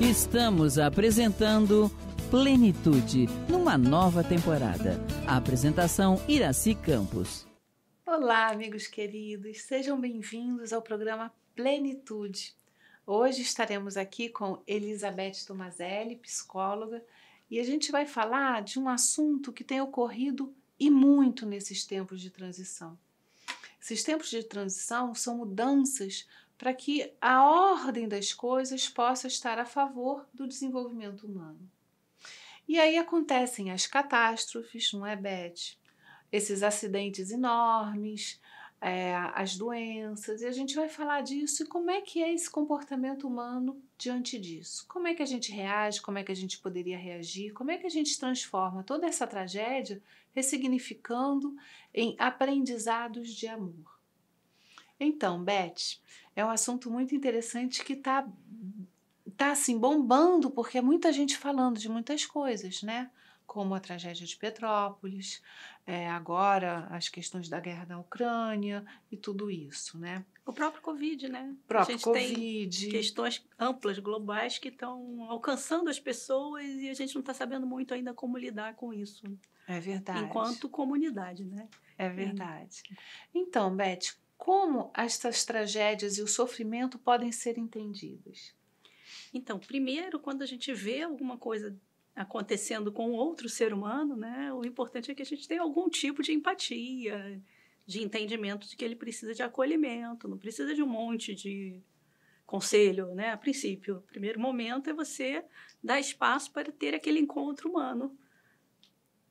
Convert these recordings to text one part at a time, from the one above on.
Estamos apresentando Plenitude, numa nova temporada. A apresentação Iraci Campos. Olá, amigos queridos, sejam bem-vindos ao programa Plenitude. Hoje estaremos aqui com Elizabeth Tomazelli, psicóloga, e a gente vai falar de um assunto que tem ocorrido e muito nesses tempos de transição. Esses tempos de transição são mudanças para que a ordem das coisas possa estar a favor do desenvolvimento humano. E aí acontecem as catástrofes, não é, Beth? Esses acidentes enormes, as doenças, e a gente vai falar disso e como é que é esse comportamento humano diante disso. Como é que a gente reage, como é que a gente poderia reagir, como é que a gente transforma toda essa tragédia ressignificando em aprendizados de amor. Então, Beth, é um assunto muito interessante que tá assim bombando, porque é muita gente falando de muitas coisas, né? Como a tragédia de Petrópolis, agora as questões da guerra na Ucrânia e tudo isso, né? O próprio Covid, né? A gente Covid. Tem questões amplas, globais, que estão alcançando as pessoas e a gente não está sabendo muito ainda como lidar com isso. É verdade. Enquanto comunidade, né? É verdade. Então, Beth, como essas tragédias e o sofrimento podem ser entendidos? Então, primeiro, quando a gente vê alguma coisa acontecendo com outro ser humano, né, o importante é que a gente tenha algum tipo de empatia, de entendimento de que ele precisa de acolhimento, não precisa de um monte de conselho, né? A princípio, o primeiro momento é você dar espaço para ter aquele encontro humano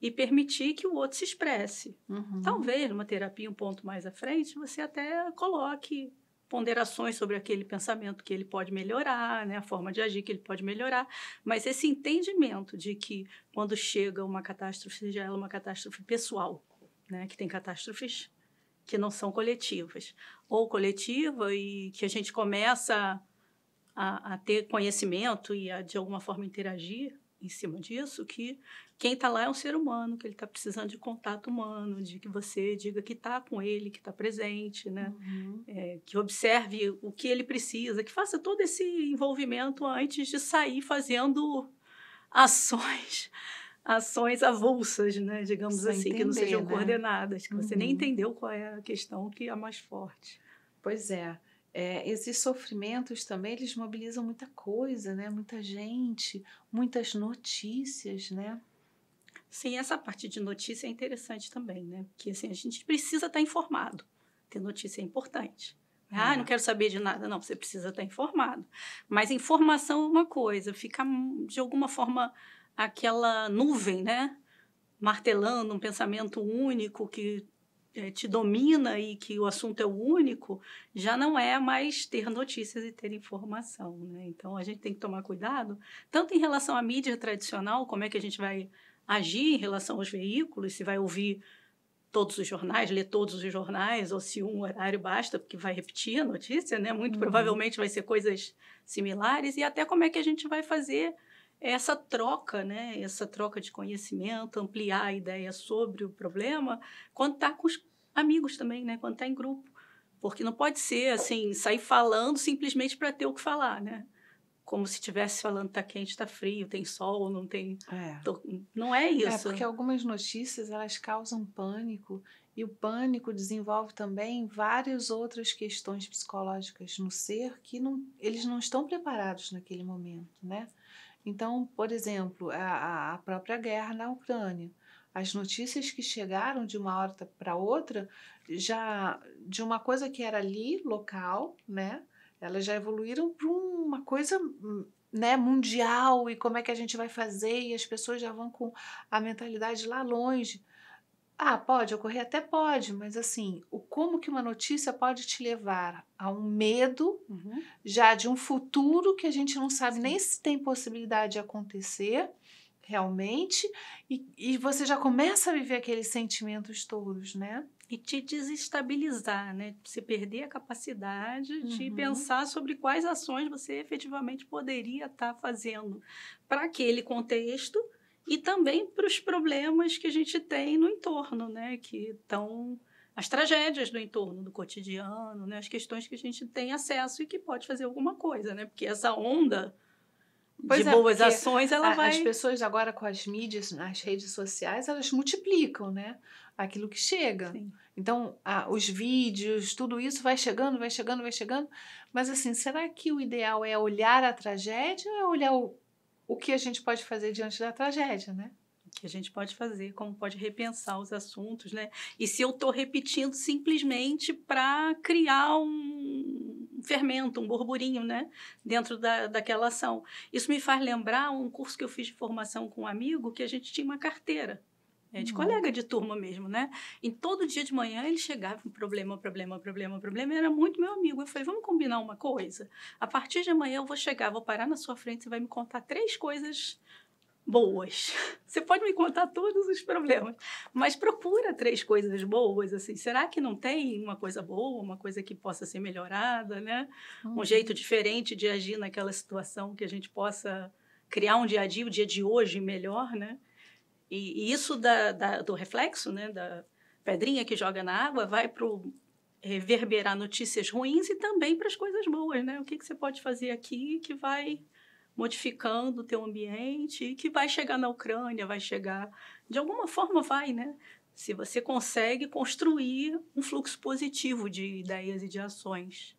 e permitir que o outro se expresse. Uhum. Talvez, numa terapia um ponto mais à frente, você até coloque ponderações sobre aquele pensamento que ele pode melhorar, né? A forma de agir que ele pode melhorar. Mas esse entendimento de que quando chega uma catástrofe, seja ela uma catástrofe pessoal, né? Que tem catástrofes que não são coletivas, ou coletiva e que a gente começa a ter conhecimento e a, de alguma forma, interagir em cima disso, que quem está lá é um ser humano, que ele está precisando de contato humano, de que você diga que está com ele, que está presente, né? Uhum. Que observe o que ele precisa, que faça todo esse envolvimento antes de sair fazendo ações avulsas, né? Digamos Sem assim, entender, que não sejam né? coordenadas, que você nem Uhum. entendeu qual é a questão que é mais forte. Pois é. Esses sofrimentos também, eles mobilizam muita coisa, né? Muita gente, muitas notícias, né? Sim, essa parte de notícia é interessante também, né? Porque assim, a gente precisa estar informado. Ter notícia é importante. Não quero saber de nada. Não, você precisa estar informado. Mas informação é uma coisa, fica de alguma forma aquela nuvem, né? Martelando um pensamento único que te domina e que o assunto é o único, já não é mais ter notícias e ter informação, né? Então, a gente tem que tomar cuidado, tanto em relação à mídia tradicional, como é que a gente vai agir em relação aos veículos, se vai ouvir todos os jornais, ler todos os jornais, ou se um horário basta, porque vai repetir a notícia, né? Muito provavelmente vai ser coisas similares, e até como é que a gente vai fazer essa troca, né? Essa troca de conhecimento, ampliar a ideia sobre o problema, quando está com os amigos também, né? Quando está em grupo. Porque não pode ser, assim, sair falando simplesmente para ter o que falar, né? Como se estivesse falando, está quente, está frio, tem sol, não tem... Não é isso. Porque algumas notícias, elas causam pânico, e o pânico desenvolve também várias outras questões psicológicas no ser que eles não estão preparados naquele momento, né? Então, por exemplo, a própria guerra na Ucrânia. As notícias que chegaram de uma hora para outra, já de uma coisa que era ali, local, né? Elas já evoluíram para uma coisa, né, mundial, e como é que a gente vai fazer, e as pessoas já vão com a mentalidade lá longe. Pode ocorrer? Até pode, mas assim, como que uma notícia pode te levar a um medo já de um futuro que a gente não sabe nem se tem possibilidade de acontecer realmente, e você já começa a viver aqueles sentimentos todos, né? E te desestabilizar, né? Você perder a capacidade de pensar sobre quais ações você efetivamente poderia estar fazendo para aquele contexto e também para os problemas que a gente tem no entorno, né? Que estão as tragédias do entorno, do cotidiano, né? As questões que a gente tem acesso e que pode fazer alguma coisa, né? Porque essa onda Pois de é, boas porque ações, ela vai... As pessoas agora com as mídias, nas redes sociais, elas multiplicam, né? Aquilo que chega. Sim. Então, os vídeos, tudo isso vai chegando, vai chegando, vai chegando. Mas assim, será que o ideal é olhar a tragédia ou é olhar o que a gente pode fazer diante da tragédia, né? Que a gente pode fazer, como pode repensar os assuntos, né? E se eu estou repetindo simplesmente para criar um fermento, um burburinho, né? Dentro daquela ação. Isso me faz lembrar um curso que eu fiz de formação com um amigo, que a gente tinha uma carteira. De colega de turma mesmo, né? E todo dia de manhã ele chegava com problema, e era muito meu amigo. Eu falei, vamos combinar uma coisa? A partir de amanhã eu vou chegar, vou parar na sua frente, você vai me contar 3 coisas boas. Você pode me contar todos os problemas, mas procura 3 coisas boas, assim. Será que não tem uma coisa boa, uma coisa que possa ser melhorada, né? Um jeito diferente de agir naquela situação, que a gente possa criar um dia a dia, o dia de hoje melhor, né? E isso do reflexo, né? Da pedrinha que joga na água, vai para reverberar notícias ruins e também para as coisas boas, né? O que você pode fazer aqui que vai modificando o teu ambiente e que vai chegar na Ucrânia, vai chegar... De alguma forma vai, né? Se você consegue construir um fluxo positivo de ideias e de ações.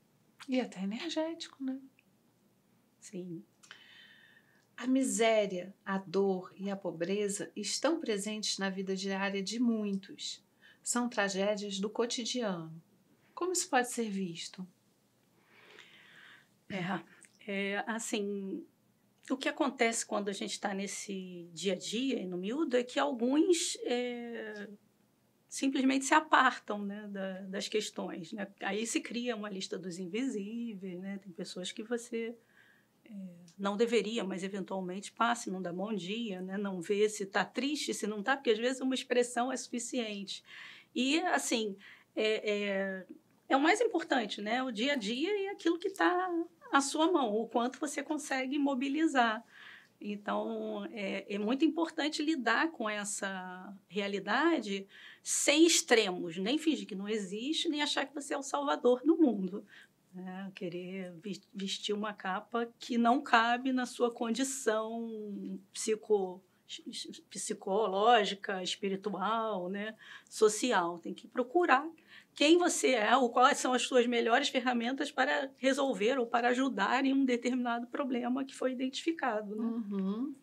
E até energético, né? Sim. A miséria, a dor e a pobreza estão presentes na vida diária de muitos. São tragédias do cotidiano. Como isso pode ser visto? Assim... O que acontece quando a gente está nesse dia a dia, no miúdo, é que alguns simplesmente se apartam, né, das questões, né? Aí se cria uma lista dos invisíveis, né? Tem pessoas que você não deveria, mas eventualmente passe, não dá bom dia, né? Não vê se está triste, se não está, porque às vezes uma expressão é suficiente. E, assim, é o mais importante, né? O dia a dia e aquilo que está à sua mão, o quanto você consegue mobilizar. Então, é muito importante lidar com essa realidade sem extremos, nem fingir que não existe, nem achar que você é o salvador do mundo. Né? Querer vestir uma capa que não cabe na sua condição psicológica, espiritual, né? Social. Tem que procurar quem você é ou quais são as suas melhores ferramentas para resolver ou para ajudar em um determinado problema que foi identificado. Né? Uhum.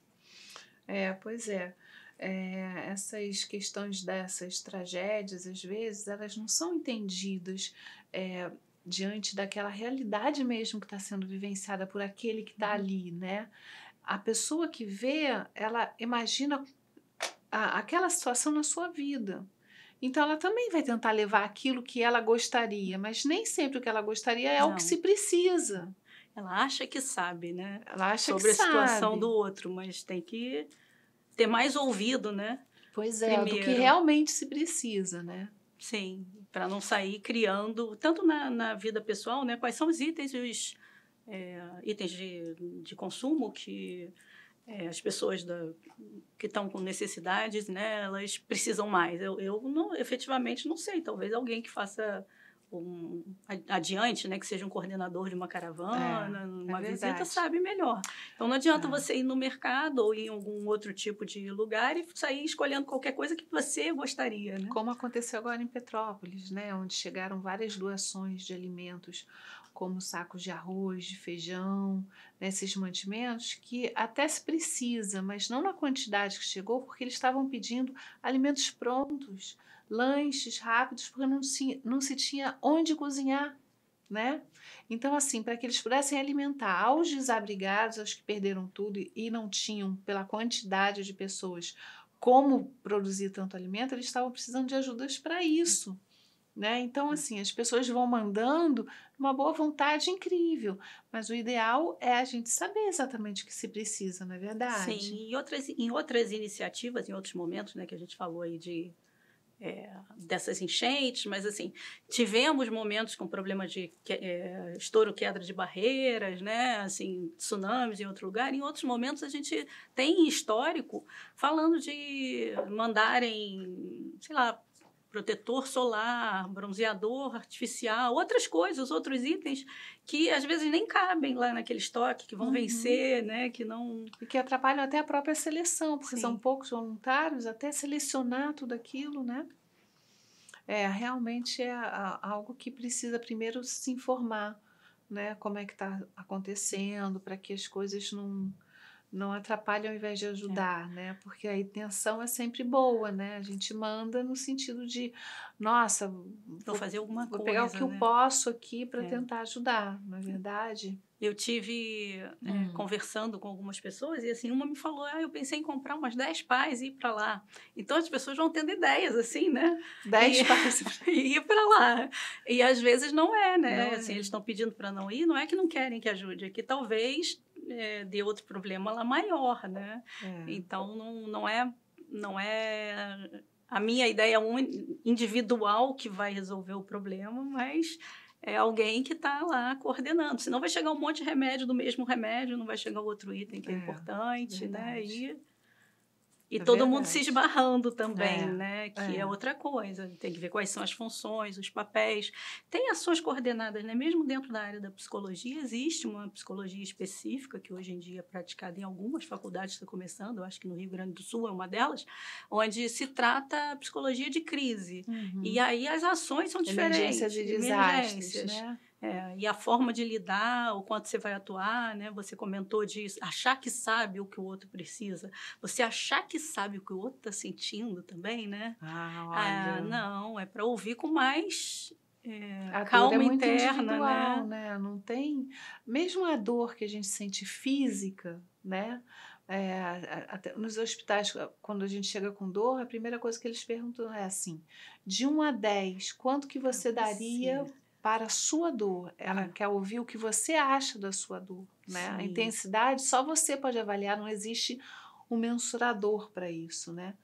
Pois é. Essas questões dessas tragédias, às vezes, elas não são entendidas diante daquela realidade mesmo que está sendo vivenciada por aquele que está ali, né? A pessoa que vê, ela imagina aquela situação na sua vida. Então, ela também vai tentar levar aquilo que ela gostaria, mas nem sempre o que ela gostaria é o que se precisa. Ela acha que sabe, né? Ela acha sobre que a situação sabe do outro, mas tem que ter mais ouvido, né? Pois é, primeiro. Do que realmente se precisa, né? Sim, para não sair criando, tanto na vida pessoal, né? Quais são os itens, itens de consumo que as pessoas que estão com necessidades, né? Elas precisam mais. Eu não, efetivamente não sei, talvez alguém que faça adiante, né, que seja um coordenador de uma caravana, uma visita, sabe melhor. Então, não adianta você ir no mercado ou em algum outro tipo de lugar e sair escolhendo qualquer coisa que você gostaria, né? Como aconteceu agora em Petrópolis, né, onde chegaram várias doações de alimentos, como sacos de arroz, de feijão, né, esses mantimentos que até se precisa, mas não na quantidade que chegou, porque eles estavam pedindo alimentos prontos, lanches rápidos, porque não se tinha onde cozinhar, né? Então, assim, para que eles pudessem alimentar aos desabrigados, aos que perderam tudo e não tinham, pela quantidade de pessoas, como produzir tanto alimento, eles estavam precisando de ajudas para isso, né? Então, assim, as pessoas vão mandando uma boa vontade incrível, mas o ideal é a gente saber exatamente o que se precisa, não é verdade? Sim, em outras iniciativas, em outros momentos, né, que a gente falou aí dessas enchentes, mas assim, tivemos momentos com problema de estouro, queda de barreiras, né, assim, tsunamis em outro lugar. Em outros momentos a gente tem histórico falando de mandarem, sei lá, protetor solar, bronzeador artificial, outras coisas, outros itens que às vezes nem cabem lá naquele estoque, que vão vencer, né? Que não... E que atrapalham até a própria seleção, porque Sim. são poucos voluntários, até selecionar tudo aquilo, né? Realmente é algo que precisa primeiro se informar, né? Como é que está acontecendo, para que as coisas não atrapalhem ao invés de ajudar, né? Porque a intenção é sempre boa, né? A gente manda no sentido de, nossa, vou fazer alguma coisa, vou pegar o que eu posso aqui para tentar ajudar, não é verdade? Eu tive conversando com algumas pessoas e assim, uma me falou, eu pensei em comprar umas 10 pás e ir para lá. Então as pessoas vão tendo ideias assim, né? 10 pás e ir para lá. E às vezes não é, né? Não assim, é. Eles estão pedindo para não ir, não é que não querem que ajude, é que talvez dê outro problema lá maior, né? Então não é a minha ideia individual que vai resolver o problema, mas é alguém que está lá coordenando. Senão vai chegar um monte de remédio do mesmo remédio, não vai chegar outro item que é importante, né? E todo mundo se esbarrando também, né? Que é outra coisa. Tem que ver quais são as funções, os papéis. Tem ações coordenadas, né? Mesmo dentro da área da psicologia, existe uma psicologia específica, que hoje em dia é praticada em algumas faculdades, está começando, eu acho que no Rio Grande do Sul é uma delas, onde se trata a psicologia de crise. E aí as ações são diferentes. Emergências e desastres, né? E a forma de lidar, o quanto você vai atuar, né? Você comentou de achar que sabe o que o outro precisa. Você achar que sabe o que o outro está sentindo também, né? Olha. Não, é para ouvir com mais a calma dor é muito interna, individual, né? Não tem... Mesmo a dor que a gente sente física, né? Até nos hospitais, quando a gente chega com dor, a primeira coisa que eles perguntam é assim, de 1 a 10, quanto que você daria para a sua dor? Ela quer ouvir o que você acha da sua dor, né? A intensidade só você pode avaliar, não existe um mensurador para isso, né?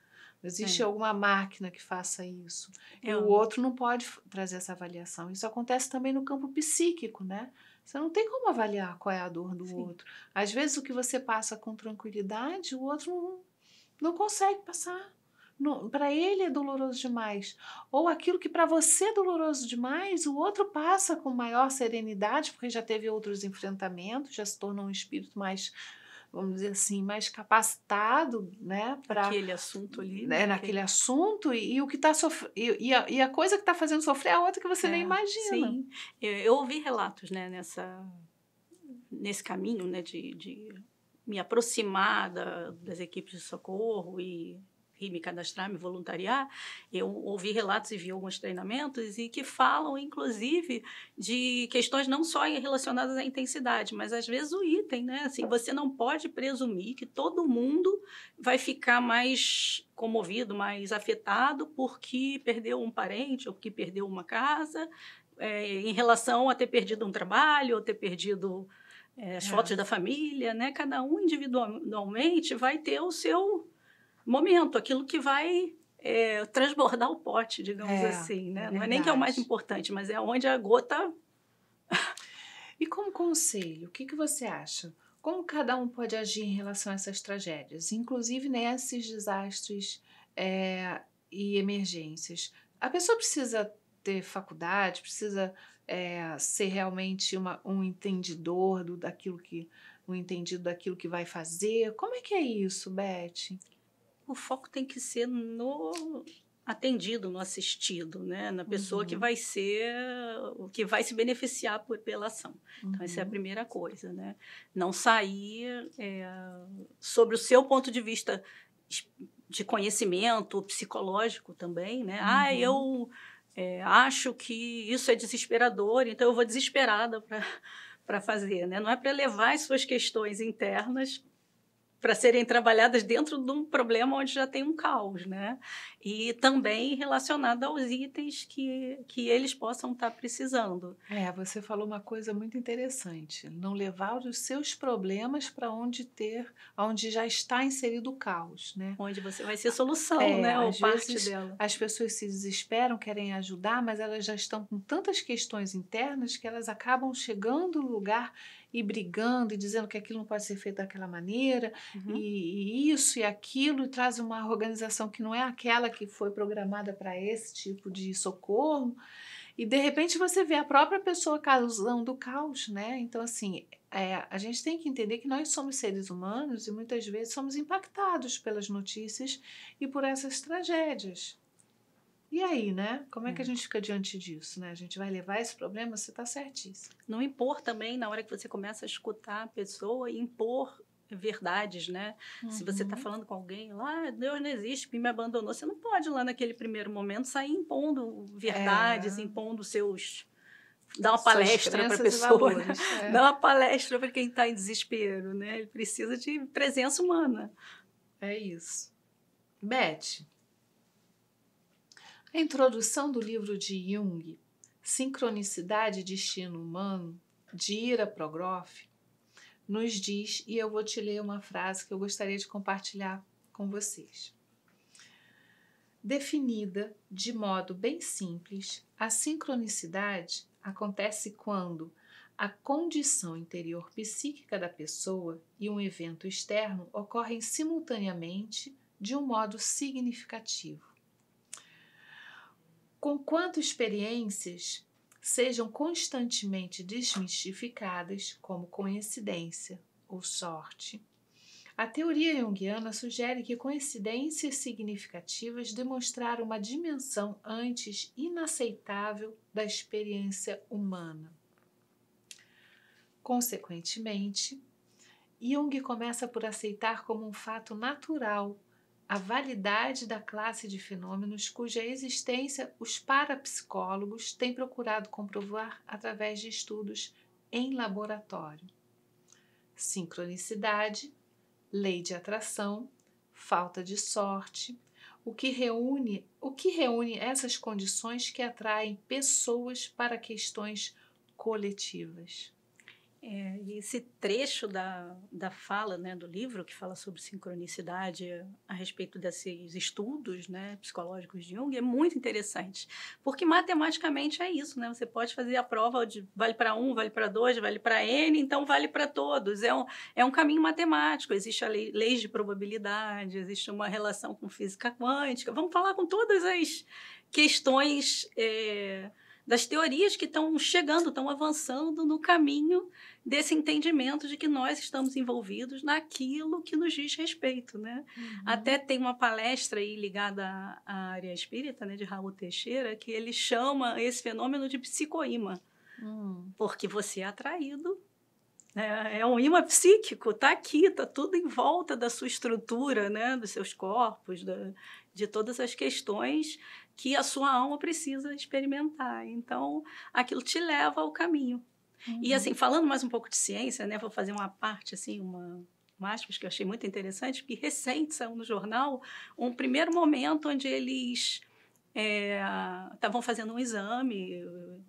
Não existe alguma máquina que faça isso. E o outro não pode trazer essa avaliação. Isso acontece também no campo psíquico, né? Você não tem como avaliar qual é a dor do outro. Às vezes o que você passa com tranquilidade, o outro não consegue passar. Para ele é doloroso demais. Ou aquilo que para você é doloroso demais, o outro passa com maior serenidade, porque já teve outros enfrentamentos, já se tornou um espírito mais, vamos dizer assim, mais capacitado, né, para aquele assunto ali, naquele assunto, e o que está e a coisa que está fazendo sofrer é a outra que você nem imagina. Sim, eu ouvi relatos, né, nesse caminho, né, de me aproximar das equipes de socorro e me cadastrar, me voluntariar. Eu ouvi relatos e vi alguns treinamentos e que falam, inclusive, de questões não só relacionadas à intensidade, mas às vezes o item, né? Assim, você não pode presumir que todo mundo vai ficar mais comovido, mais afetado porque perdeu um parente ou porque perdeu uma casa, em relação a ter perdido um trabalho ou ter perdido as fotos da família, né? Cada um individualmente vai ter o seu momento, aquilo que vai transbordar o pote, digamos assim, né? Não é nem que é o mais importante, mas é onde a gota... E como conselho, o que você acha? Como cada um pode agir em relação a essas tragédias, inclusive nesses desastres e emergências? A pessoa precisa ter faculdade, precisa ser realmente um entendidor um entendido daquilo que vai fazer? Como é que é isso, Beth? O foco tem que ser no atendido, no assistido, né? Na pessoa que vai se beneficiar pela ação. Então, essa é a primeira coisa, né? Não sair sobre o seu ponto de vista de conhecimento psicológico também, né? Eu acho que isso é desesperador, então eu vou desesperada para fazer, né? Não é para levar as suas questões internas para serem trabalhadas dentro de um problema onde já tem um caos, né? E também relacionado aos itens que eles possam estar precisando. Você falou uma coisa muito interessante, não levar os seus problemas para onde já está inserido o caos, né? Onde você vai ser solução, né? Ou parte dela. As pessoas se desesperam, querem ajudar, mas elas já estão com tantas questões internas que elas acabam chegando no lugar e brigando e dizendo que aquilo não pode ser feito daquela maneira, e isso e aquilo, e traz uma organização que não é aquela que foi programada para esse tipo de socorro, e de repente você vê a própria pessoa causando caos, né? Então, assim, a gente tem que entender que nós somos seres humanos e muitas vezes somos impactados pelas notícias e por essas tragédias. E aí, né? Como é que a gente fica diante disso, né? A gente vai levar esse problema? Você está certíssimo. Não impor também, na hora que você começa a escutar a pessoa, impor verdades, né? Se você está falando com alguém lá, Deus não existe, me abandonou, você não pode lá naquele primeiro momento sair impondo verdades, impondo seus... Dar uma palestra para a pessoa, dar uma palestra para quem está em desespero, né? Ele precisa de presença humana. É isso. Beth, a introdução do livro de Jung, Sincronicidade e Destino Humano, de Ira Progroff, nos diz, e eu vou te ler uma frase que eu gostaria de compartilhar com vocês. Definida de modo bem simples, a sincronicidade acontece quando a condição interior psíquica da pessoa e um evento externo ocorrem simultaneamente de um modo significativo. Conquanto experiências sejam constantemente desmistificadas como coincidência ou sorte, a teoria junguiana sugere que coincidências significativas demonstraram uma dimensão antes inaceitável da experiência humana. Consequentemente, Jung começa por aceitar como um fato natural a validade da classe de fenômenos cuja existência os parapsicólogos têm procurado comprovar através de estudos em laboratório. Sincronicidade, lei de atração, falta de sorte, o que reúne essas condições que atraem pessoas para questões coletivas. E esse trecho da fala, né, do livro, que fala sobre sincronicidade a respeito desses estudos, né, psicológicos de Jung, é muito interessante, porque matematicamente é isso, né? Você pode fazer a prova de vale para 1, vale para 2, vale para N, então vale para todos. É um caminho matemático, existe a leis de probabilidade, existe uma relação com física quântica. Vamos falar com todas as questões das teorias que estão chegando, estão avançando no caminho desse entendimento de que nós estamos envolvidos naquilo que nos diz respeito, né? Até tem uma palestra aí ligada à área espírita, né, de Raul Teixeira, que ele chama esse fenômeno de psicoímã, porque você é atraído, né? É um imã psíquico, está aqui, está tudo em volta da sua estrutura, né, dos seus corpos, de todas as questões que a sua alma precisa experimentar. Então, aquilo te leva ao caminho. E, assim, falando mais um pouco de ciência, né, vou fazer uma parte, assim, uma aspas que eu achei muito interessante, porque recente saiu no jornal um primeiro momento onde eles estavam fazendo um exame,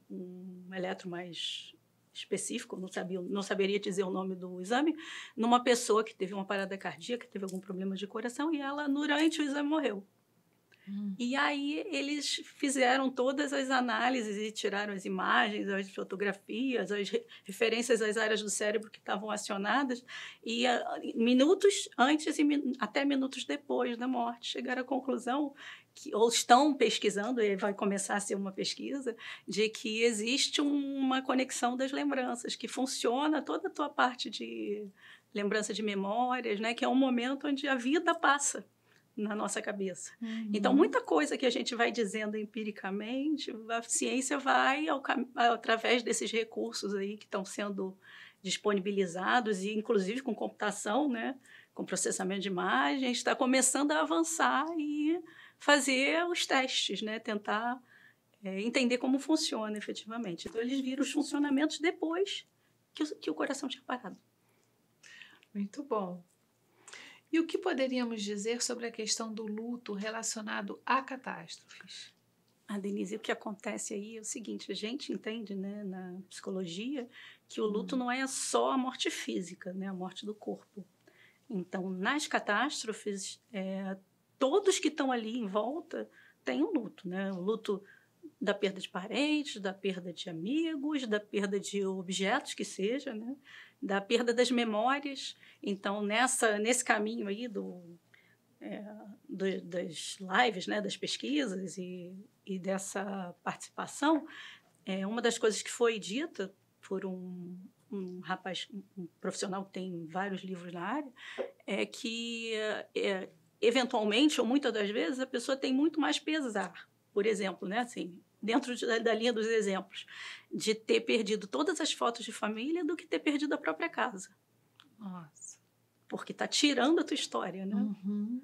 um eletro mais específico, não saberia dizer o nome do exame, numa pessoa que teve uma parada cardíaca, teve algum problema de coração, e ela, durante o exame, morreu. E aí eles fizeram todas as análises e tiraram as imagens, as fotografias, as referências às áreas do cérebro que estavam acionadas, e minutos antes e até minutos depois da morte chegaram à conclusão ou estão pesquisando, e vai começar a ser uma pesquisa, de que existe uma conexão das lembranças, que funciona toda a tua parte de lembrança de memórias, né, que é um momento onde a vida passa na nossa cabeça. Então, muita coisa que a gente vai dizendo empiricamente, a ciência vai, através desses recursos aí que estão sendo disponibilizados, e inclusive com computação, né, com processamento de imagens, está começando a avançar e fazer os testes, né, tentar entender como funciona efetivamente. Então, eles viram os funcionamentos depois que o coração tinha parado. Muito bom. E o que poderíamos dizer sobre a questão do luto relacionado a catástrofes? Denise, o que acontece aí é o seguinte, a gente entende, né, na psicologia, que o luto não é só a morte física, né, a morte do corpo. Então, nas catástrofes, todos que estão ali em volta têm um luto, né? O luto da perda de parentes, da perda de amigos, da perda de objetos que seja, né? Da perda das memórias. Então, nesse caminho aí das lives, né? Das pesquisas e dessa participação, uma das coisas que foi dita por um rapaz, um profissional que tem vários livros na área, é que, eventualmente, ou muitas das vezes, a pessoa tem muito mais pesar. Por exemplo, né, assim, dentro da linha dos exemplos, de ter perdido todas as fotos de família do que ter perdido a própria casa. Nossa. Porque está tirando a tua história, né? Uhum.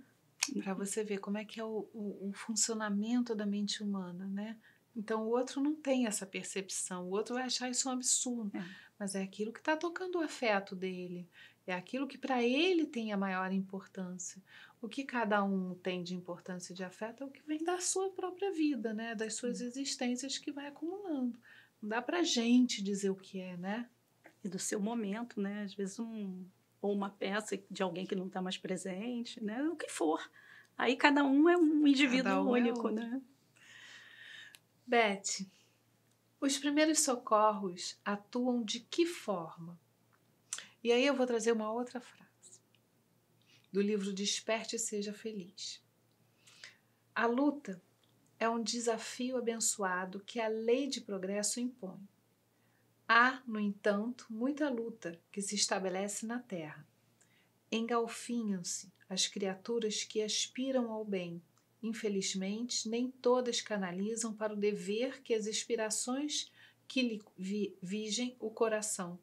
Para você ver como é que é o funcionamento da mente humana, né? Então, o outro não tem essa percepção, o outro vai achar isso um absurdo, mas é aquilo que está tocando o afeto dele, é aquilo que para ele tem a maior importância. O que cada um tem de importância de afeto é o que vem da sua própria vida, né? Das suas existências que vai acumulando. Não dá para gente dizer o que é, né? E do seu momento, né? Às vezes ou uma peça de alguém que não está mais presente, né? O que for. Aí cada um é um indivíduo único, né? Beth, os primeiros socorros atuam de que forma? E aí eu vou trazer uma outra frase do livro Desperte e Seja Feliz. A luta é um desafio abençoado que a lei de progresso impõe. Há, no entanto, muita luta que se estabelece na Terra. Engalfinham-se as criaturas que aspiram ao bem. Infelizmente, nem todas canalizam para o dever que as inspirações que lhe vigem o coração,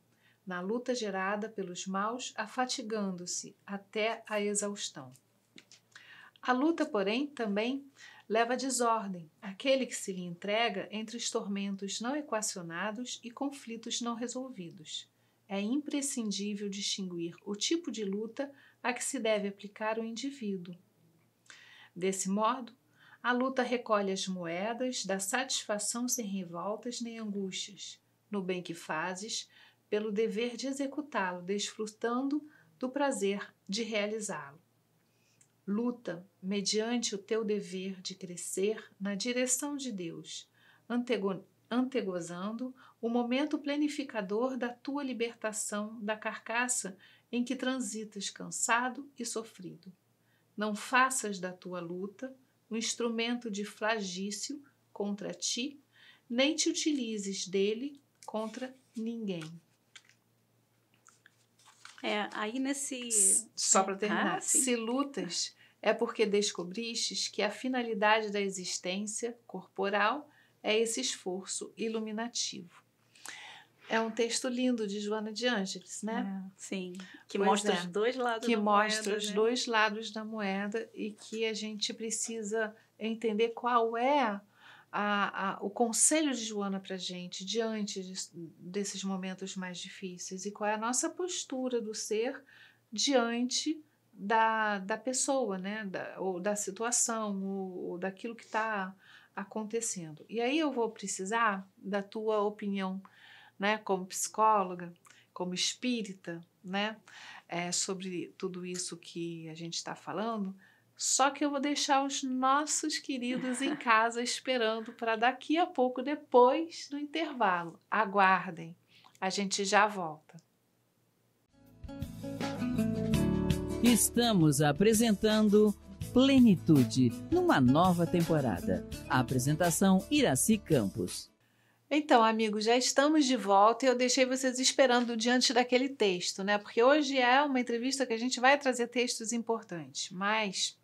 na luta gerada pelos maus, afatigando-se até a exaustão. A luta, porém, também leva à desordem aquele que se lhe entrega entre os tormentos não equacionados e conflitos não resolvidos. É imprescindível distinguir o tipo de luta a que se deve aplicar o indivíduo. Desse modo, a luta recolhe as moedas da satisfação sem revoltas nem angústias, no bem que fazes, pelo dever de executá-lo, desfrutando do prazer de realizá-lo. Luta mediante o teu dever de crescer na direção de Deus, antegozando o momento planificador da tua libertação da carcaça em que transitas cansado e sofrido. Não faças da tua luta um instrumento de flagício contra ti, nem te utilizes dele contra ninguém. Aí nesse... Só para terminar, se lutas, é porque descobristes que a finalidade da existência corporal é esse esforço iluminativo. É um texto lindo de Joana de Ângeles, né? Sim, que mostra os dois lados da moeda. Que mostra os dois lados da moeda e que a gente precisa entender qual é o conselho de Joana para a gente diante desses momentos mais difíceis e qual é a nossa postura do ser diante da pessoa, né? Ou da situação, ou daquilo que está acontecendo. E aí eu vou precisar da tua opinião, né, como psicóloga, como espírita, né, sobre tudo isso que a gente está falando, só que eu vou deixar os nossos queridos em casa esperando para daqui a pouco, depois do intervalo. Aguardem, a gente já volta. Estamos apresentando Plenitude, numa nova temporada. A apresentação Iraci Campos. Então, amigos, já estamos de volta e eu deixei vocês esperando diante daquele texto, né? Porque hoje é uma entrevista que a gente vai trazer textos importantes, mas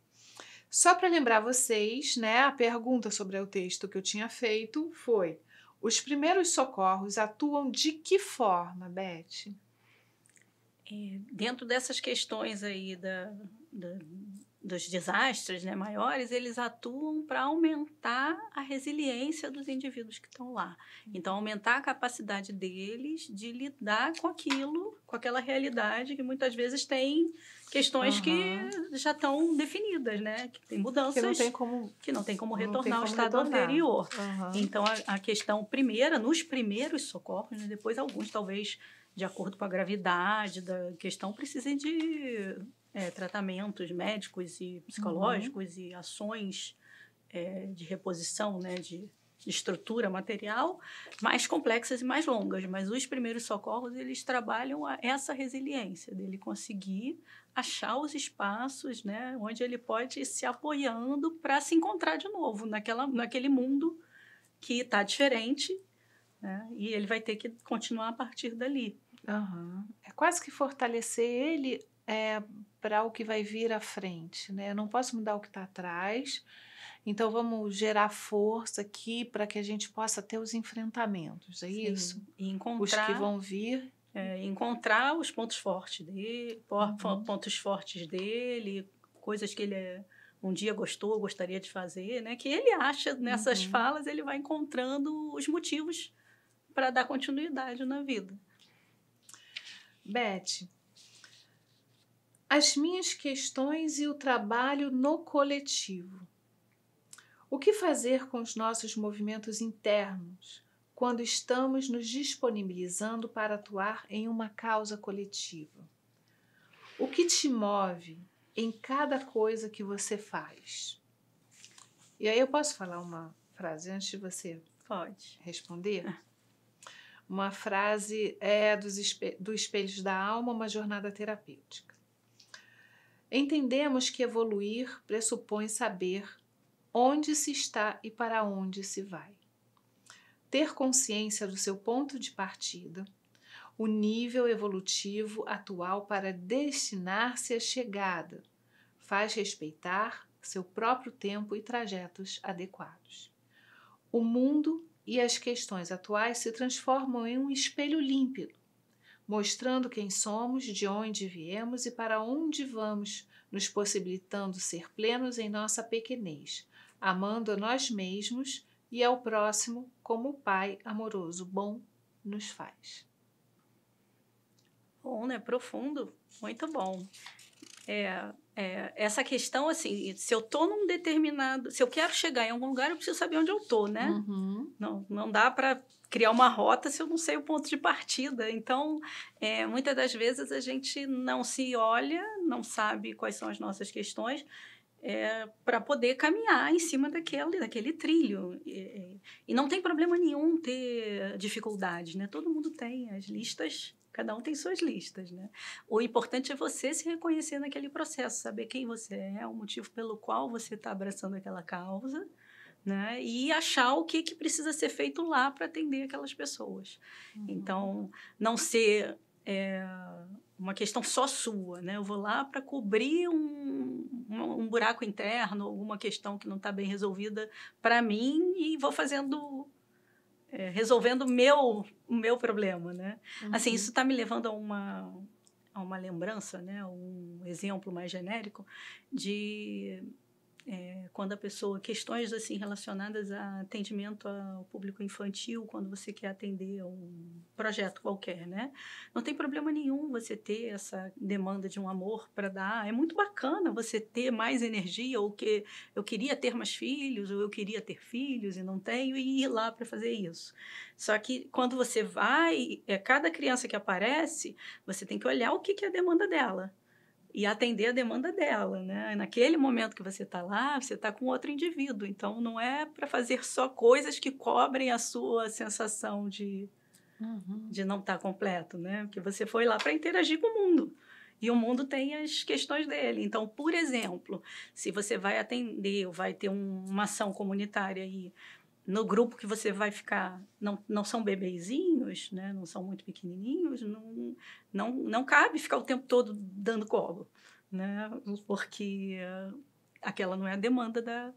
só para lembrar vocês, né? A pergunta sobre o texto que eu tinha feito foi: os primeiros socorros atuam de que forma, Beth? Dentro dessas questões aí dos desastres, né, maiores, eles atuam para aumentar a resiliência dos indivíduos que estão lá. Então, aumentar a capacidade deles de lidar com aquilo, com aquela realidade que muitas vezes tem questões que já estão definidas, né? Que tem mudanças que não tem como retornar ao estado anterior. Então, a questão primeira, nos primeiros socorros, né, depois alguns talvez de acordo com a gravidade da questão precisem de tratamentos médicos e psicológicos e ações de reposição, né, de estrutura material mais complexas e mais longas, mas os primeiros socorros, eles trabalham essa resiliência dele conseguir achar os espaços, né, onde ele pode ir se apoiando para se encontrar de novo naquele mundo que está diferente, né, e ele vai ter que continuar a partir dali. Uhum. É quase que fortalecer ele para o que vai vir à frente, né? Eu não posso mudar o que está atrás, então vamos gerar força aqui para que a gente possa ter os enfrentamentos, é Sim, isso? e Os que vão vir. encontrar os pontos fortes dele, coisas que ele um dia gostaria de fazer, né? Que ele acha nessas falas, ele vai encontrando os motivos para dar continuidade na vida. Beth, as minhas questões e o trabalho no coletivo. O que fazer com os nossos movimentos internos quando estamos nos disponibilizando para atuar em uma causa coletiva? O que te move em cada coisa que você faz? E aí eu posso falar uma frase antes de você Pode responder? Uma frase do Espelhos da Alma, uma jornada terapêutica. Entendemos que evoluir pressupõe saber onde se está e para onde se vai. Ter consciência do seu ponto de partida, o nível evolutivo atual para destinar-se à chegada, faz respeitar seu próprio tempo e trajetos adequados. O mundo e as questões atuais se transformam em um espelho límpido, mostrando quem somos, de onde viemos e para onde vamos, nos possibilitando ser plenos em nossa pequenez, amando a nós mesmos e ao próximo como o Pai amoroso bom nos faz. Bom, né? Profundo, muito bom. Essa questão, assim, se eu estou num determinado... Se eu quero chegar em algum lugar, eu preciso saber onde eu estou, né? Uhum. Não dá para criar uma rota se eu não sei o ponto de partida. Então, muitas das vezes a gente não se olha, não sabe quais são as nossas questões, para poder caminhar em cima daquele trilho. E não tem problema nenhum ter dificuldades, né? Todo mundo tem as listas... Cada um tem suas listas, né? O importante é você se reconhecer naquele processo, saber quem você é, o motivo pelo qual você está abraçando aquela causa, né? E achar o que precisa ser feito lá para atender aquelas pessoas. Então, não ser uma questão só sua, né? Eu vou lá para cobrir um buraco interno, alguma questão que não está bem resolvida para mim e vou fazendo... resolvendo o meu problema, né? Assim, isso está me levando a uma lembrança, né? Um exemplo mais genérico de quando a pessoa... Questões assim, relacionadas a atendimento ao público infantil, quando você quer atender um projeto qualquer, né? Não tem problema nenhum você ter essa demanda de um amor para dar. É muito bacana você ter mais energia, ou que eu queria ter mais filhos, ou eu queria ter filhos e não tenho, e ir lá para fazer isso. Só que quando você vai, cada criança que aparece, você tem que olhar o que é a demanda dela e atender a demanda dela, né? Naquele momento que você está lá, você está com outro indivíduo. Então, não é para fazer só coisas que cobrem a sua sensação de não estar completo, né? Porque você foi lá para interagir com o mundo. E o mundo tem as questões dele. Então, por exemplo, se você vai atender ou vai ter uma ação comunitária aí, no grupo que você vai ficar, não são bebezinhos, né? Não são muito pequenininhos, não cabe ficar o tempo todo dando colo, né? Porque aquela não é a demanda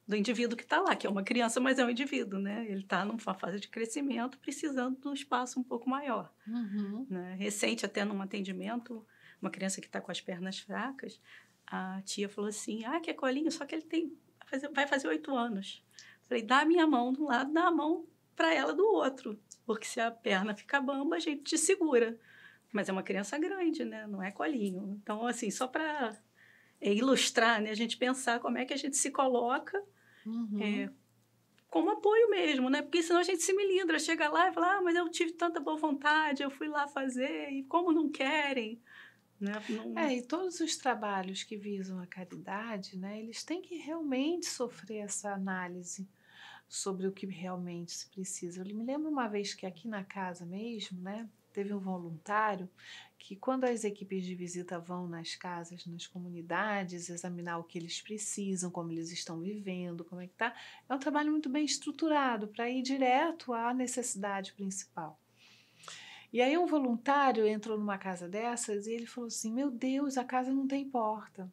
do indivíduo que está lá, que é uma criança, mas é um indivíduo, né? Ele está numa fase de crescimento, precisando de um espaço um pouco maior. Né? Recente, até num atendimento, uma criança que está com as pernas fracas, a tia falou assim, quer colinho? Só que ele vai fazer 8 anos. Falei, dá a minha mão de um lado, dá a mão para ela do outro. Porque se a perna ficar bamba, a gente te segura. Mas é uma criança grande, né? Não é colinho. Então, assim, só para ilustrar, né? A gente pensar como é que a gente se coloca como apoio mesmo, né? Porque senão a gente se melindra, chega lá e fala, mas eu tive tanta boa vontade, eu fui lá fazer, e como não querem... Né? E todos os trabalhos que visam a caridade, né, eles têm que realmente sofrer essa análise sobre o que realmente se precisa. Eu me lembro uma vez que aqui na casa mesmo, né, teve um voluntário que quando as equipes de visita vão nas casas, nas comunidades, examinar o que eles precisam, como eles estão vivendo, como é que tá, é um trabalho muito bem estruturado para ir direto à necessidade principal. E aí um voluntário entrou numa casa dessas e ele falou assim, meu Deus, a casa não tem porta.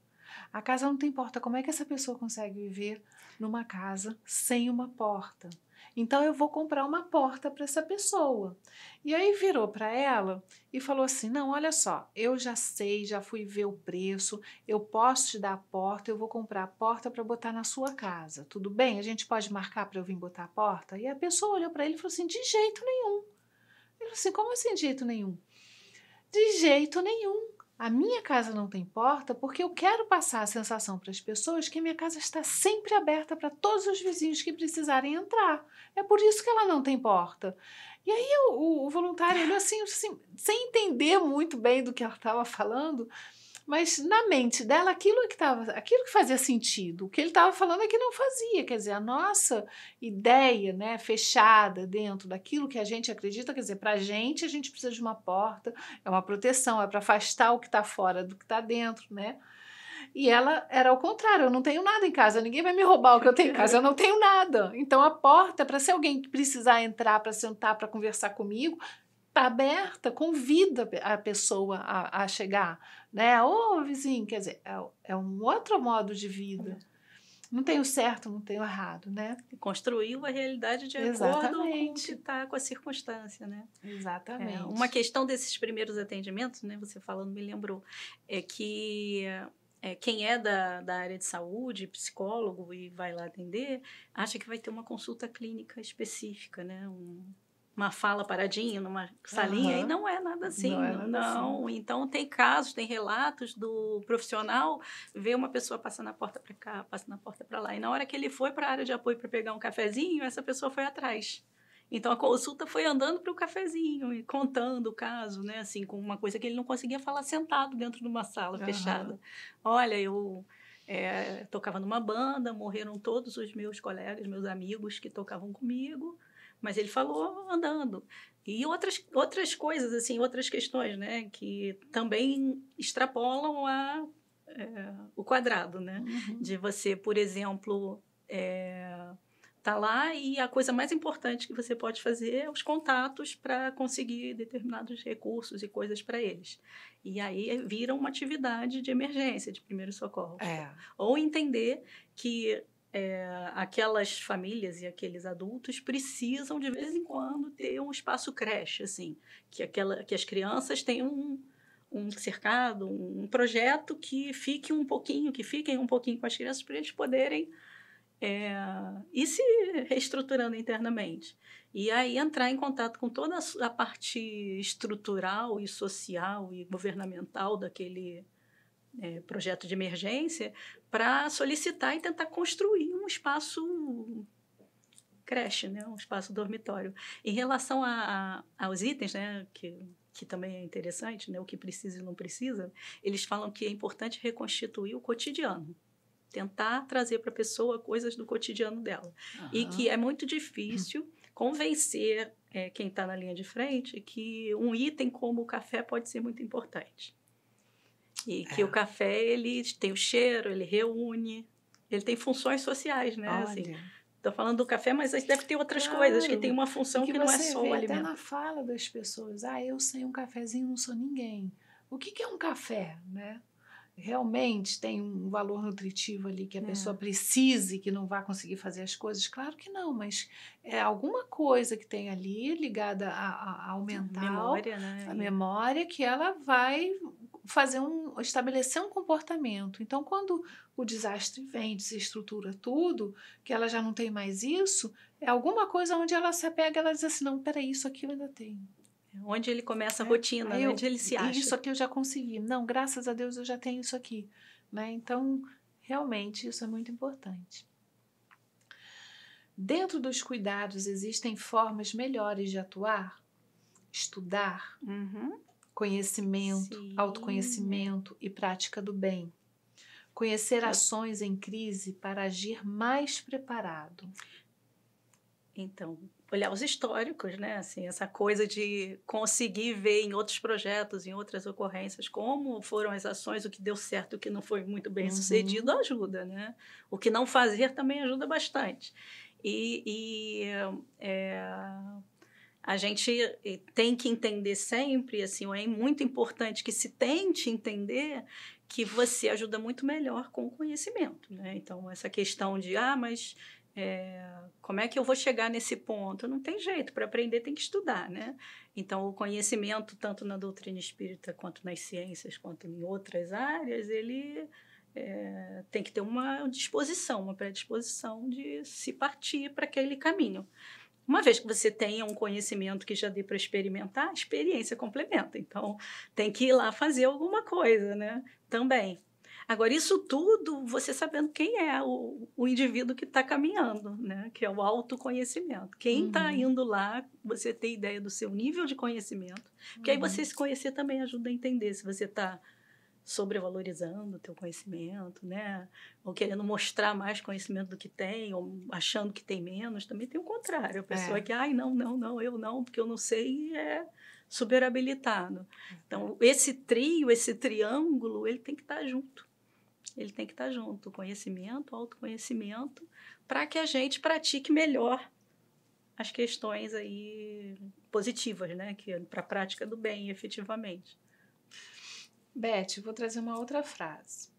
A casa não tem porta, como é que essa pessoa consegue viver numa casa sem uma porta? Então eu vou comprar uma porta para essa pessoa. E aí virou para ela e falou assim, não, olha só, eu já sei, já fui ver o preço, eu posso te dar a porta, eu vou comprar a porta para botar na sua casa, tudo bem? A gente pode marcar para eu vir botar a porta? E a pessoa olhou para ele e falou assim, de jeito nenhum. Ele falou assim, como assim de jeito nenhum? De jeito nenhum. A minha casa não tem porta porque eu quero passar a sensação para as pessoas que a minha casa está sempre aberta para todos os vizinhos que precisarem entrar. É por isso que ela não tem porta. E aí o voluntário olhou assim, sem entender muito bem do que ela estava falando, mas na mente dela aquilo que fazia sentido. O que ele estava falando é que não fazia. Quer dizer, a nossa ideia, né, fechada dentro daquilo que a gente acredita, quer dizer, para a gente precisa de uma porta, é uma proteção, é para afastar o que está fora do que está dentro, né? E ela era ao contrário, eu não tenho nada em casa, ninguém vai me roubar o que eu tenho em casa, eu não tenho nada. Então a porta, para se alguém precisar entrar, para sentar, para conversar comigo, está aberta, convida a pessoa a chegar, né? Ô, vizinho, quer dizer, é um outro modo de vida. Não tem o certo, não tem o errado, né? Construiu a realidade de Exatamente. acordo com o que está com a circunstância, né? Exatamente. Uma questão desses primeiros atendimentos, né? Você falando me lembrou, é que quem é da área de saúde, psicólogo e vai lá atender, acha que vai ter uma consulta clínica específica, né? Uma fala paradinha numa salinha, e não é nada assim, não. Assim. Então, tem casos, tem relatos do profissional ver uma pessoa passando a porta para cá, passando a porta para lá, e na hora que ele foi para a área de apoio para pegar um cafezinho, essa pessoa foi atrás. Então, a consulta foi andando para o cafezinho e contando o caso, né? Assim, com uma coisa que ele não conseguia falar sentado dentro de uma sala fechada. Olha, eu tocava numa banda, morreram todos os meus colegas, meus amigos que tocavam comigo, mas ele falou andando. E outras coisas, assim, outras questões, né? Que também extrapolam o quadrado, né? De você, por exemplo, tá lá e a coisa mais importante que você pode fazer é os contatos para conseguir determinados recursos e coisas para eles. E aí vira uma atividade de emergência, de primeiros socorros. Ou entender que aquelas famílias e aqueles adultos precisam, de vez em quando, ter um espaço creche, assim, que as crianças tenham um cercado, um projeto que fiquem um pouquinho com as crianças para eles poderem ir se reestruturando internamente. E aí entrar em contato com toda a parte estrutural e social e governamental daquele projeto de emergência para solicitar e tentar construir um espaço creche, né? Um espaço dormitório. Em relação aos itens, né? Que também é interessante, né? O que precisa e não precisa, eles falam que é importante reconstituir o cotidiano. Tentar trazer para a pessoa coisas do cotidiano dela. E que é muito difícil convencer quem está na linha de frente que um item como o café pode ser muito importante. E que o café, ele tem o cheiro, ele reúne, ele tem funções sociais, né? Assim, estou falando do café, mas deve ter outras coisas que tem uma função que não é só o alimento. Até na fala das pessoas, eu sem um cafezinho não sou ninguém. O que é um café, né? Realmente tem um valor nutritivo ali que a pessoa precise, que não vai conseguir fazer as coisas? Claro que não, mas é alguma coisa que tem ali ligada ao mental, memória, né? A memória, que ela vai estabelecer um comportamento. Então, quando o desastre vem, desestrutura tudo, que ela já não tem mais isso, é alguma coisa onde ela se apega, ela diz assim, não, peraí, isso aqui eu ainda tenho. Onde ele começa a rotina, né? Onde ele se acha. Isso aqui eu já consegui. Não, graças a Deus eu já tenho isso aqui. Né? Então, realmente, isso é muito importante. Dentro dos cuidados, existem formas melhores de atuar? Estudar, conhecimento, autoconhecimento e prática do bem. Conhecer ações em crise para agir mais preparado. Então, olhar os históricos, né? Assim, essa coisa de conseguir ver em outros projetos, em outras ocorrências, como foram as ações, o que deu certo, o que não foi muito bem sucedido, ajuda, né? O que não fazer também ajuda bastante. A gente tem que entender sempre, assim, é muito importante que se tente entender que você ajuda muito melhor com o conhecimento, né? Então, essa questão de, mas como é que eu vou chegar nesse ponto? Não tem jeito, para aprender tem que estudar, né? Então, o conhecimento, tanto na doutrina espírita, quanto nas ciências, quanto em outras áreas, ele tem que ter uma disposição, uma predisposição de se partir para aquele caminho. Uma vez que você tenha um conhecimento que já dê para experimentar, a experiência complementa. Então, tem que ir lá fazer alguma coisa, né? Também. Agora, isso tudo, você sabendo quem é o indivíduo que está caminhando, né? Que é o autoconhecimento. Quem está indo lá, você tem ideia do seu nível de conhecimento. Porque aí você se conhecer também ajuda a entender se você está sobrevalorizando o teu conhecimento, né? Ou querendo mostrar mais conhecimento do que tem, ou achando que tem menos. Também tem o contrário. A pessoa que, não, eu não, porque eu não sei, é super habilitado. Então, esse trio, esse triângulo, ele tem que estar junto. Ele tem que estar junto, o conhecimento, o autoconhecimento, para que a gente pratique melhor as questões aí positivas, né? Que é para a prática do bem, efetivamente. Beth, vou trazer uma outra frase.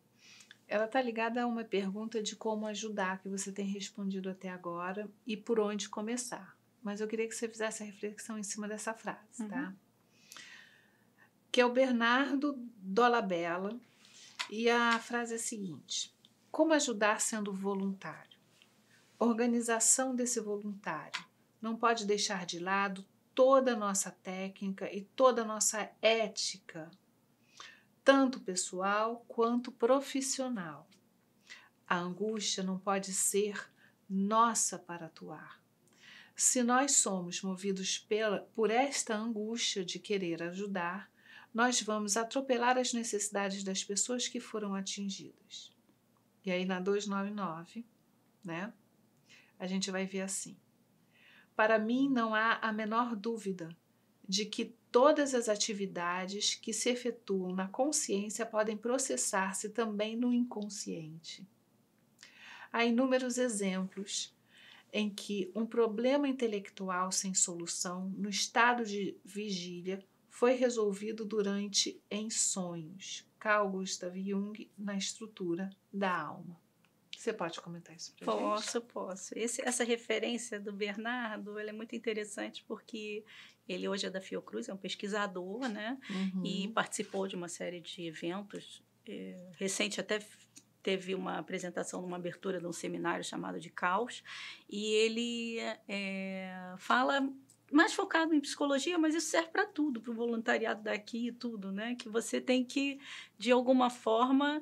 Ela está ligada a uma pergunta de como ajudar, que você tem respondido até agora, e por onde começar. Mas eu queria que você fizesse a reflexão em cima dessa frase, tá? Que é o Bernardo Dolabella, e a frase é a seguinte: como ajudar sendo voluntário? Organização desse voluntário não pode deixar de lado toda a nossa técnica e toda a nossa ética, tanto pessoal quanto profissional. A angústia não pode ser nossa para atuar. Se nós somos movidos por esta angústia de querer ajudar, nós vamos atropelar as necessidades das pessoas que foram atingidas. E aí na 299, né, a gente vai ver assim: para mim não há a menor dúvida de que todas as atividades que se efetuam na consciência podem processar-se também no inconsciente. Há inúmeros exemplos em que um problema intelectual sem solução, no estado de vigília, foi resolvido em sonhos. Carl Gustav Jung, na estrutura da alma. Você pode comentar isso para gente? Posso. Essa referência do Bernardo, ela é muito interessante porque ele hoje é da Fiocruz, é um pesquisador, né? E participou de uma série de eventos. Recente até teve uma apresentação numa abertura de um seminário chamado de Caos, e ele fala mais focado em psicologia, mas isso serve para tudo, para o voluntariado daqui e tudo, né? Que você tem que, de alguma forma,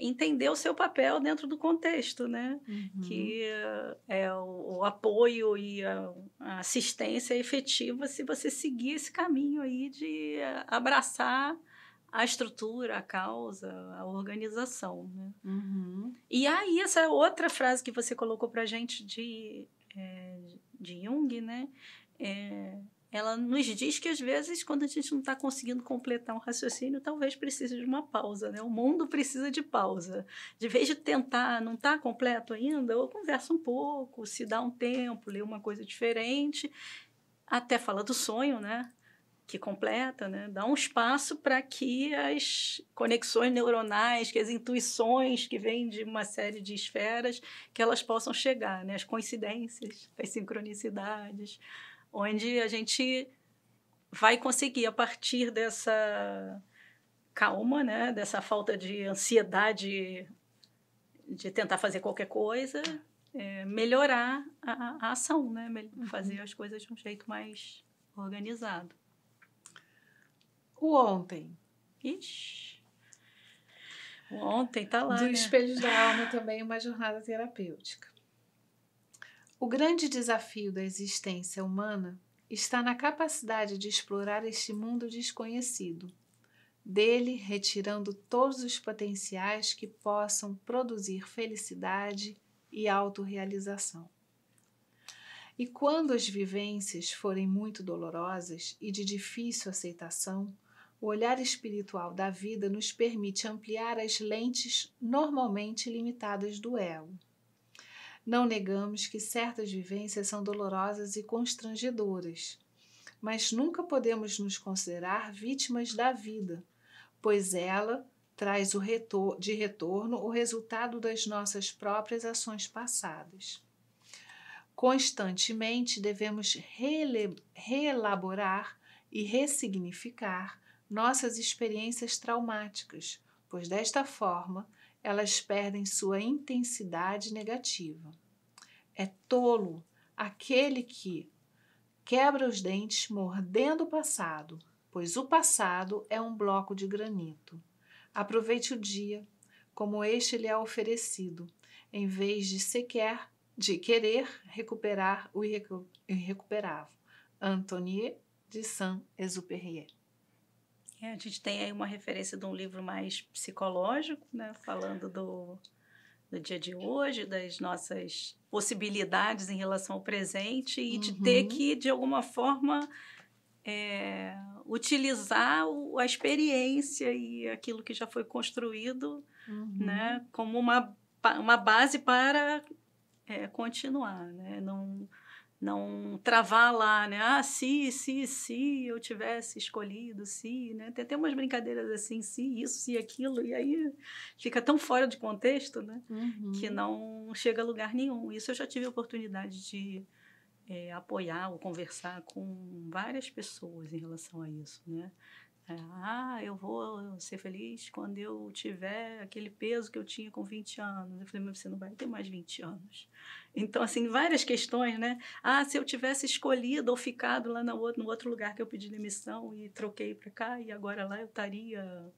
entender o seu papel dentro do contexto, né? Que é o apoio e a assistência efetiva se você seguir esse caminho aí de abraçar a estrutura, a causa, a organização, né? E aí, essa outra frase que você colocou para a gente de Jung, né? Ela nos diz que, às vezes, quando a gente não está conseguindo completar um raciocínio, talvez precise de uma pausa, né? O mundo precisa de pausa. De vez de tentar, não está completo ainda, eu converso um pouco, se dá um tempo, lê uma coisa diferente, até fala do sonho, né? Que completa, né? Dá um espaço para que as conexões neuronais, que as intuições que vêm de uma série de esferas, que elas possam chegar, né? As coincidências, as sincronicidades, onde a gente vai conseguir, a partir dessa calma, né? Dessa falta de ansiedade de tentar fazer qualquer coisa, melhorar a ação, né? Fazer as coisas de um jeito mais organizado. O ontem. Ixi. O ontem tá lá, Do né? Espelhos da Alma também, uma jornada terapêutica. O grande desafio da existência humana está na capacidade de explorar este mundo desconhecido, dele retirando todos os potenciais que possam produzir felicidade e autorrealização. E quando as vivências forem muito dolorosas e de difícil aceitação, o olhar espiritual da vida nos permite ampliar as lentes normalmente limitadas do ego. Não negamos que certas vivências são dolorosas e constrangedoras, mas nunca podemos nos considerar vítimas da vida, pois ela traz de retorno o resultado das nossas próprias ações passadas. Constantemente devemos reelaborar e ressignificar nossas experiências traumáticas, pois desta forma elas perdem sua intensidade negativa. É tolo aquele que quebra os dentes mordendo o passado, pois o passado é um bloco de granito. Aproveite o dia como este lhe é oferecido, em vez de querer recuperar o irrecuperável. Antoine de Saint-Exupéry. A gente tem aí uma referência de um livro mais psicológico, né, falando do dia de hoje, das nossas possibilidades em relação ao presente e de ter que, de alguma forma, utilizar a experiência e aquilo que já foi construído, né, como uma base para continuar, né? Não travar lá, né? Se eu tivesse escolhido, né? Tem até umas brincadeiras assim, se isso, se aquilo, e aí fica tão fora de contexto, né? Que não chega a lugar nenhum. Isso eu já tive a oportunidade de apoiar ou conversar com várias pessoas em relação a isso, né? Eu vou ser feliz quando eu tiver aquele peso que eu tinha com 20 anos. Eu falei, mas você não vai ter mais 20 anos. Então, assim, várias questões, né? Se eu tivesse escolhido ou ficado lá no outro lugar que eu pedi demissão e troquei para cá, e agora lá eu estaria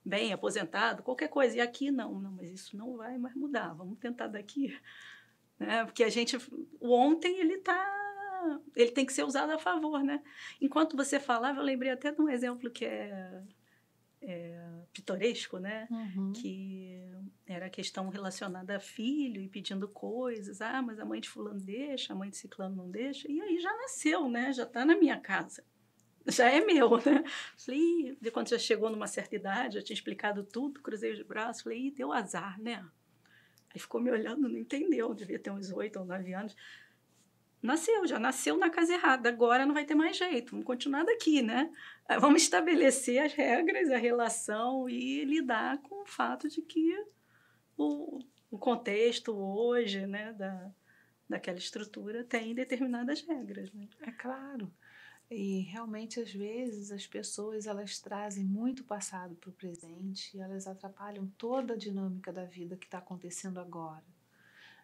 bem, aposentado, qualquer coisa. E aqui não, mas isso não vai mais mudar. Vamos tentar daqui. Né? Porque o ontem, ele tem que ser usado a favor, né? Enquanto você falava, eu lembrei até de um exemplo que é pitoresco, né? Que era a questão relacionada a filho e pedindo coisas. Mas a mãe de fulano deixa, a mãe de ciclano não deixa. E aí já nasceu, né? Já está na minha casa. Já é meu, né? Falei, quando já chegou numa certa idade, eu tinha explicado tudo, cruzei os braços, falei, deu azar, né? Aí ficou me olhando, não entendeu, devia ter uns 8 ou 9 anos. Já nasceu na casa errada, agora não vai ter mais jeito, vamos continuar daqui, né? Vamos estabelecer as regras, a relação e lidar com o fato de que o contexto hoje, né, daquela estrutura tem determinadas regras, né? É claro. E realmente, às vezes, as pessoas elas trazem muito passado para o presente e elas atrapalham toda a dinâmica da vida que está acontecendo agora.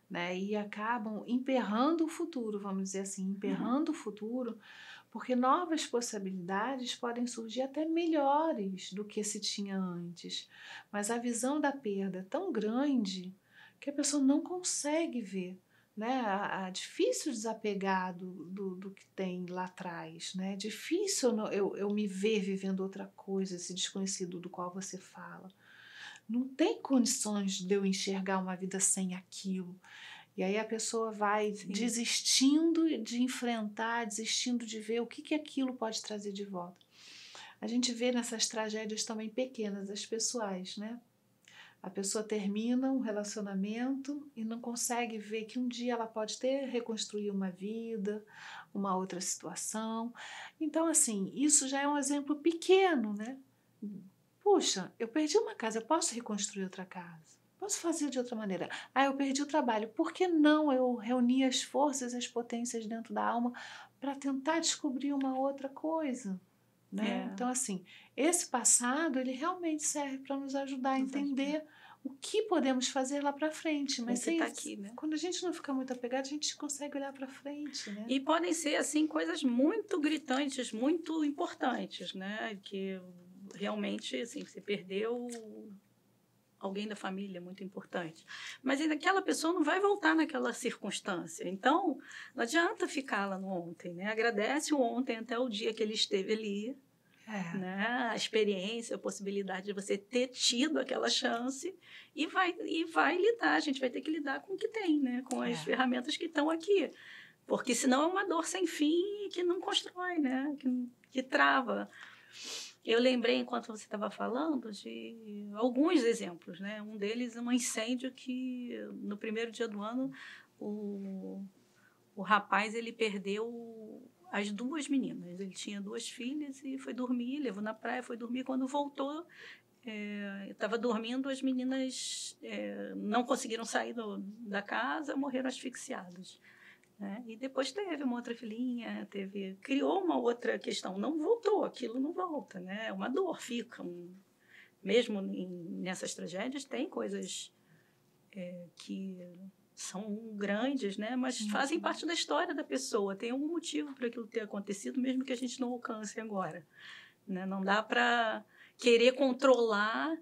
Né? E acabam emperrando o futuro, vamos dizer assim, emperrando o futuro, porque novas possibilidades podem surgir até melhores do que se tinha antes. Mas a visão da perda é tão grande que a pessoa não consegue ver. Né? É difícil desapegar do que tem lá atrás. Né? É difícil eu me ver vivendo outra coisa, esse desconhecido do qual você fala. Não tem condições de eu enxergar uma vida sem aquilo. E aí a pessoa vai desistindo de enfrentar, desistindo de ver o que aquilo pode trazer de volta. A gente vê nessas tragédias também pequenas, as pessoais, né? A pessoa termina um relacionamento e não consegue ver que um dia ela pode reconstruir uma vida, uma outra situação. Então, assim, isso já é um exemplo pequeno, né? Puxa, eu perdi uma casa, eu posso reconstruir outra casa? Posso fazer de outra maneira? Eu perdi o trabalho. Por que não eu reunir as forças, as potências dentro da alma para tentar descobrir uma outra coisa? Né? Então, assim, esse passado, ele realmente serve para nos ajudar a entender o que podemos fazer lá para frente. Mas aqui, né? Quando a gente não fica muito apegado, a gente consegue olhar para frente. Né? E podem ser, assim, coisas muito gritantes, muito importantes, né? Que realmente, assim, você perdeu alguém da família muito importante. Mas aquela pessoa não vai voltar naquela circunstância. Então, não adianta ficar lá no ontem, né? Agradece o ontem até o dia que ele esteve ali. Né? A experiência, a possibilidade de você ter tido aquela chance e vai lidar. A gente vai ter que lidar com o que tem, né? Com as ferramentas que estão aqui. Porque senão é uma dor sem fim que não constrói, né? Que trava. Eu lembrei, enquanto você estava falando, de alguns exemplos, né? Um deles é um incêndio que, no primeiro dia do ano, o rapaz ele perdeu as 2 meninas. Ele tinha 2 filhas e foi dormir, levou na praia, foi dormir. Quando voltou, estava dormindo, as meninas não conseguiram sair da casa, morreram asfixiadas. Né? E depois teve uma outra filhinha, criou uma outra questão. Não voltou, aquilo não volta, né? É uma dor, fica. Mesmo nessas tragédias, tem coisas que são grandes, né? Mas fazem parte da história da pessoa. Tem algum motivo para aquilo ter acontecido, mesmo que a gente não alcance agora. Né? Não dá para querer controlar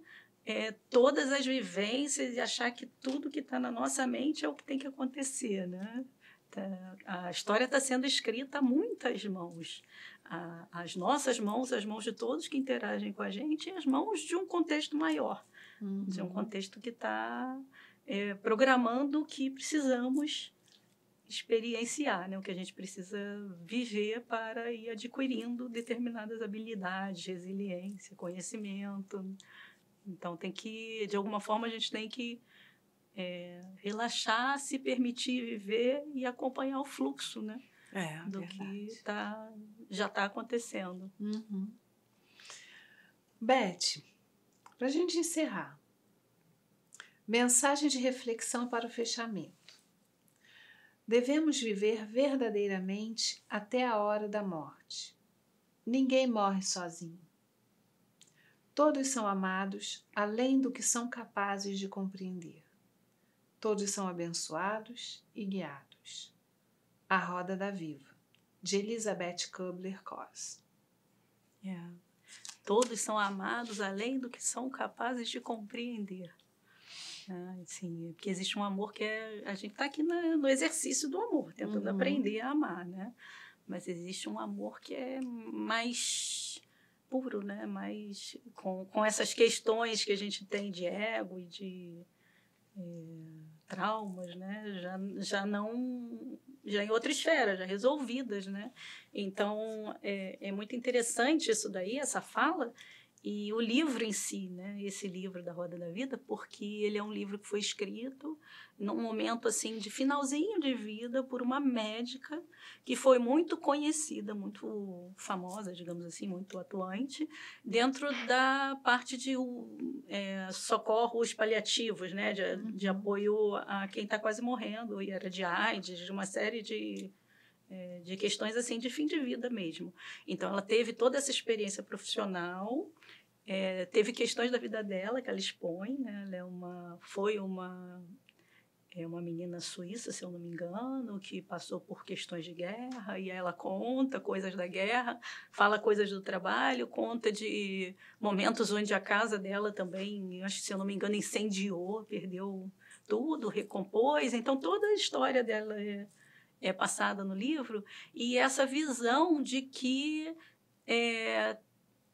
todas as vivências e achar que tudo que está na nossa mente é o que tem que acontecer, né? A história está sendo escrita a muitas mãos. As nossas mãos, as mãos de todos que interagem com a gente, e as mãos de um contexto maior, de um contexto que está programando o que precisamos experienciar, né? O que a gente precisa viver para ir adquirindo determinadas habilidades, resiliência, conhecimento. Então, de alguma forma, a gente tem que relaxar, se permitir viver e acompanhar o fluxo, né? Do verdade. Que já está acontecendo. Beth, para a gente encerrar, mensagem de reflexão para o fechamento. Devemos viver verdadeiramente até a hora da morte. Ninguém morre sozinho. Todos são amados além do que são capazes de compreender. Todos são abençoados e guiados. A Roda da Viva, de Elizabeth Kubler-Ross. Todos são amados além do que são capazes de compreender. Assim, porque existe um amor que a gente está aqui no exercício do amor, tentando aprender a amar, né? Mas existe um amor que é mais puro, né? Mais com essas questões que a gente tem de ego e de traumas, né? Já em outra esfera, já resolvidas, né? Então, é muito interessante isso daí, essa fala, e o livro em si, né? Esse livro da Roda da Vida, porque ele é um livro que foi escrito num momento assim de finalzinho de vida por uma médica que foi muito conhecida, muito famosa, digamos assim, muito atuante, dentro da parte de socorros paliativos, né? De apoio a quem está quase morrendo, e era de AIDS, de uma série de questões assim de fim de vida mesmo. Então, ela teve toda essa experiência profissional, teve questões da vida dela que ela expõe, né? Ela foi uma menina suíça, se eu não me engano, que passou por questões de guerra, e ela conta coisas da guerra, fala coisas do trabalho, conta de momentos onde a casa dela também, acho que, se eu não me engano, incendiou, perdeu tudo, recompôs. Então, toda a história dela é passada no livro, e essa visão de que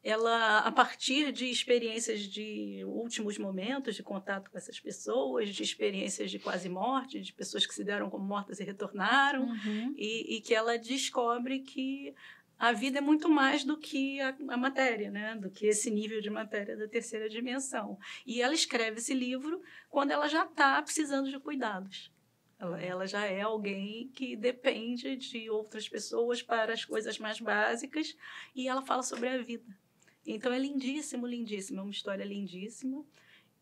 ela, a partir de experiências de últimos momentos de contato com essas pessoas, de experiências de quase morte, de pessoas que se deram como mortas e retornaram, e que ela descobre que a vida é muito mais do que a matéria, né? Do que esse nível de matéria da terceira dimensão. E ela escreve esse livro quando ela já está precisando de cuidados. Ela já é alguém que depende de outras pessoas para as coisas mais básicas, e ela fala sobre a vida. Então, é lindíssimo, lindíssimo. É uma história lindíssima,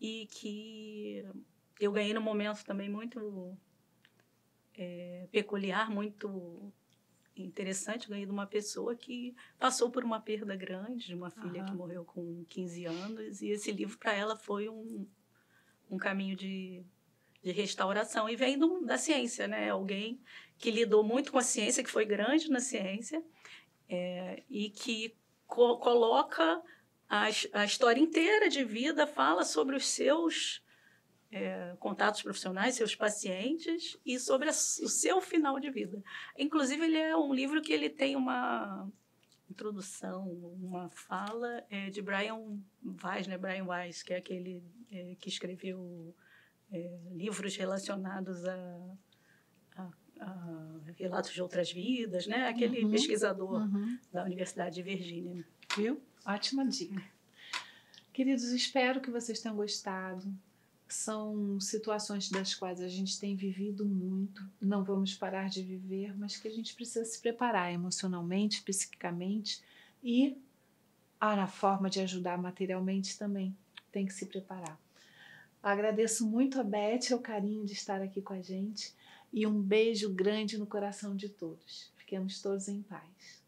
e que eu ganhei num momento também muito peculiar, muito interessante. Ganhei de uma pessoa que passou por uma perda grande, de uma filha que morreu com 15 anos, e esse livro, para ela, foi um caminho de restauração, e vem da ciência, né? Alguém que lidou muito com a ciência, que foi grande na ciência, e que coloca a história inteira de vida, fala sobre os seus contatos profissionais, seus pacientes, e sobre o seu final de vida. Inclusive, ele é um livro que ele tem uma introdução, uma fala de Brian Weiss, que é aquele que escreveu livros relacionados Relatos de Outras Vidas, né? Aquele pesquisador da Universidade de Virgínia. Viu? Ótima dica. Queridos, espero que vocês tenham gostado. São situações das quais a gente tem vivido muito, não vamos parar de viver, mas que a gente precisa se preparar emocionalmente, psiquicamente e na forma de ajudar materialmente também. Tem que se preparar. Agradeço muito a Beth, o carinho de estar aqui com a gente e um beijo grande no coração de todos. Fiquemos todos em paz.